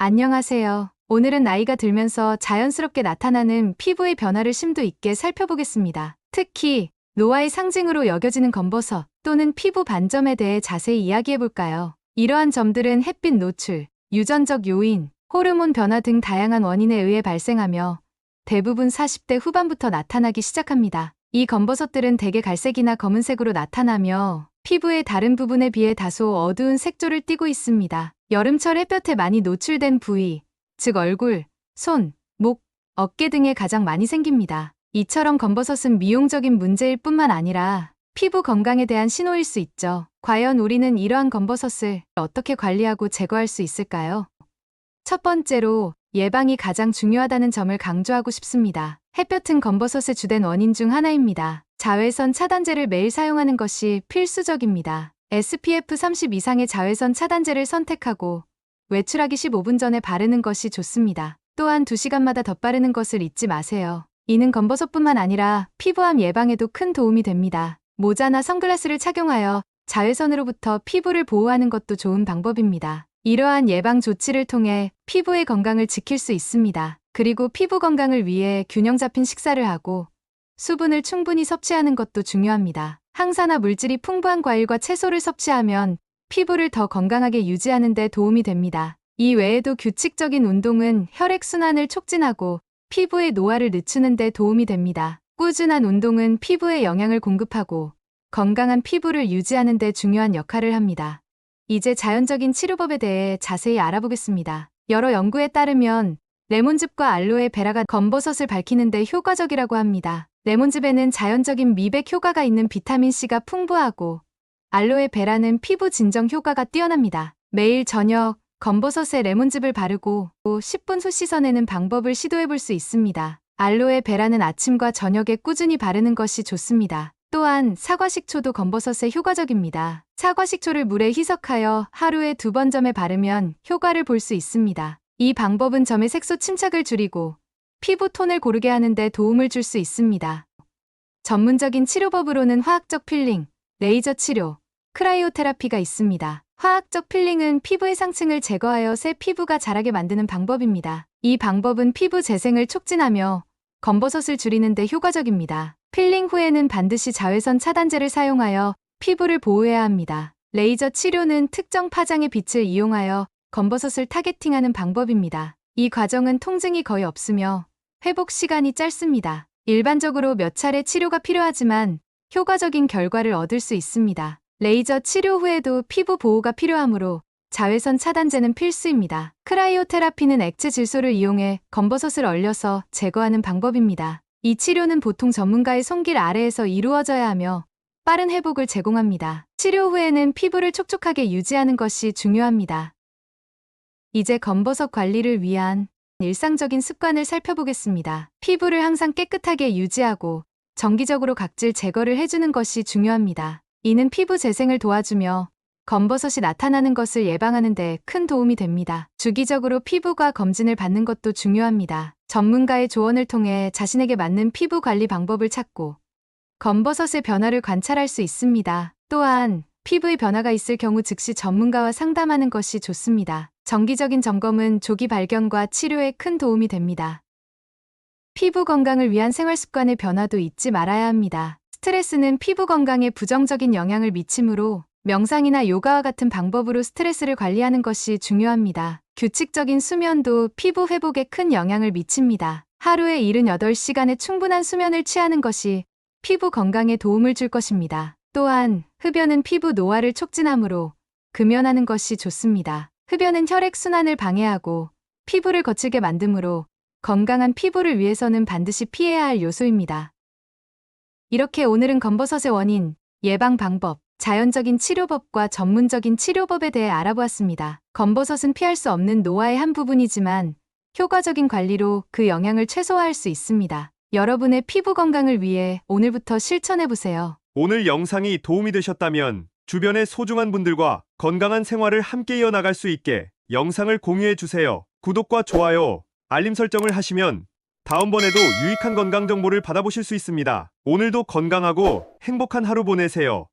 안녕하세요. 오늘은 나이가 들면서 자연스럽게 나타나는 피부의 변화를 심도 있게 살펴보겠습니다. 특히 노화의 상징으로 여겨지는 검버섯 또는 피부 반점에 대해 자세히 이야기해볼까요? 이러한 점들은 햇빛 노출, 유전적 요인, 호르몬 변화 등 다양한 원인에 의해 발생하며 대부분 40대 후반부터 나타나기 시작합니다. 이 검버섯들은 대개 갈색이나 검은색으로 나타나며 피부의 다른 부분에 비해 다소 어두운 색조를 띠고 있습니다. 여름철 햇볕에 많이 노출된 부위, 즉 얼굴, 손, 목, 어깨 등에 가장 많이 생깁니다. 이처럼 검버섯은 미용적인 문제일 뿐만 아니라 피부 건강에 대한 신호일 수 있죠. 과연 우리는 이러한 검버섯을 어떻게 관리하고 제거할 수 있을까요? 첫 번째로 예방이 가장 중요하다는 점을 강조하고 싶습니다. 햇볕은 검버섯의 주된 원인 중 하나입니다. 자외선 차단제를 매일 사용하는 것이 필수적입니다. SPF 30 이상의 자외선 차단제를 선택하고 외출하기 15분 전에 바르는 것이 좋습니다. 또한 2시간마다 덧바르는 것을 잊지 마세요. 이는 검버섯뿐만 아니라 피부암 예방에도 큰 도움이 됩니다. 모자나 선글라스를 착용하여 자외선으로부터 피부를 보호하는 것도 좋은 방법입니다. 이러한 예방 조치를 통해 피부의 건강을 지킬 수 있습니다. 그리고 피부 건강을 위해 균형 잡힌 식사를 하고 수분을 충분히 섭취하는 것도 중요합니다. 항산화 물질이 풍부한 과일과 채소를 섭취하면 피부를 더 건강하게 유지하는 데 도움이 됩니다. 이 외에도 규칙적인 운동은 혈액순환을 촉진하고 피부의 노화를 늦추는 데 도움이 됩니다. 꾸준한 운동은 피부에 영양을 공급하고 건강한 피부를 유지하는 데 중요한 역할을 합니다. 이제 자연적인 치료법에 대해 자세히 알아보겠습니다. 여러 연구에 따르면 레몬즙과 알로에 베라가 검버섯을 밝히는 데 효과적이라고 합니다. 레몬즙에는 자연적인 미백 효과가 있는 비타민C가 풍부하고 알로에 베라는 피부 진정 효과가 뛰어납니다. 매일 저녁 검버섯에 레몬즙을 바르고 10분 후 씻어내는 방법을 시도해볼 수 있습니다. 알로에 베라는 아침과 저녁에 꾸준히 바르는 것이 좋습니다. 또한 사과식초도 검버섯에 효과적입니다. 사과식초를 물에 희석하여 하루에 2번 점에 바르면 효과를 볼 수 있습니다. 이 방법은 점의 색소 침착을 줄이고 피부 톤을 고르게 하는 데 도움을 줄 수 있습니다. 전문적인 치료법으로는 화학적 필링, 레이저 치료, 크라이오테라피가 있습니다. 화학적 필링은 피부의 상층을 제거하여 새 피부가 자라게 만드는 방법입니다. 이 방법은 피부 재생을 촉진하며 검버섯을 줄이는 데 효과적입니다. 필링 후에는 반드시 자외선 차단제를 사용하여 피부를 보호해야 합니다. 레이저 치료는 특정 파장의 빛을 이용하여 검버섯을 타겟팅하는 방법입니다. 이 과정은 통증이 거의 없으며 회복 시간이 짧습니다. 일반적으로 몇 차례 치료가 필요하지만 효과적인 결과를 얻을 수 있습니다. 레이저 치료 후에도 피부 보호가 필요하므로 자외선 차단제는 필수입니다. 크라이오테라피는 액체 질소를 이용해 검버섯을 얼려서 제거하는 방법입니다. 이 치료는 보통 전문가의 손길 아래에서 이루어져야 하며 빠른 회복을 제공합니다. 치료 후에는 피부를 촉촉하게 유지하는 것이 중요합니다. 이제 검버섯 관리를 위한 일상적인 습관을 살펴보겠습니다. 피부를 항상 깨끗하게 유지하고 정기적으로 각질 제거를 해주는 것이 중요합니다. 이는 피부 재생을 도와주며 검버섯이 나타나는 것을 예방하는 데 큰 도움이 됩니다. 주기적으로 피부과 검진을 받는 것도 중요합니다. 전문가의 조언을 통해 자신에게 맞는 피부 관리 방법을 찾고 검버섯의 변화를 관찰할 수 있습니다. 또한 피부의 변화가 있을 경우 즉시 전문가와 상담하는 것이 좋습니다. 정기적인 점검은 조기 발견과 치료에 큰 도움이 됩니다. 피부 건강을 위한 생활 습관의 변화도 잊지 말아야 합니다. 스트레스는 피부 건강에 부정적인 영향을 미치므로 명상이나 요가와 같은 방법으로 스트레스를 관리하는 것이 중요합니다. 규칙적인 수면도 피부 회복에 큰 영향을 미칩니다. 하루에 78시간의 충분한 수면을 취하는 것이 피부 건강에 도움을 줄 것입니다. 또한 흡연은 피부 노화를 촉진하므로 금연하는 것이 좋습니다. 흡연은 혈액순환을 방해하고 피부를 거칠게 만드므로 건강한 피부를 위해서는 반드시 피해야 할 요소입니다. 이렇게 오늘은 검버섯의 원인, 예방 방법, 자연적인 치료법과 전문적인 치료법에 대해 알아보았습니다. 검버섯은 피할 수 없는 노화의 한 부분이지만 효과적인 관리로 그 영향을 최소화할 수 있습니다. 여러분의 피부 건강을 위해 오늘부터 실천해보세요. 오늘 영상이 도움이 되셨다면 주변의 소중한 분들과 건강한 생활을 함께 이어나갈 수 있게 영상을 공유해주세요. 구독과 좋아요, 알림 설정을 하시면 다음번에도 유익한 건강 정보를 받아보실 수 있습니다. 오늘도 건강하고 행복한 하루 보내세요.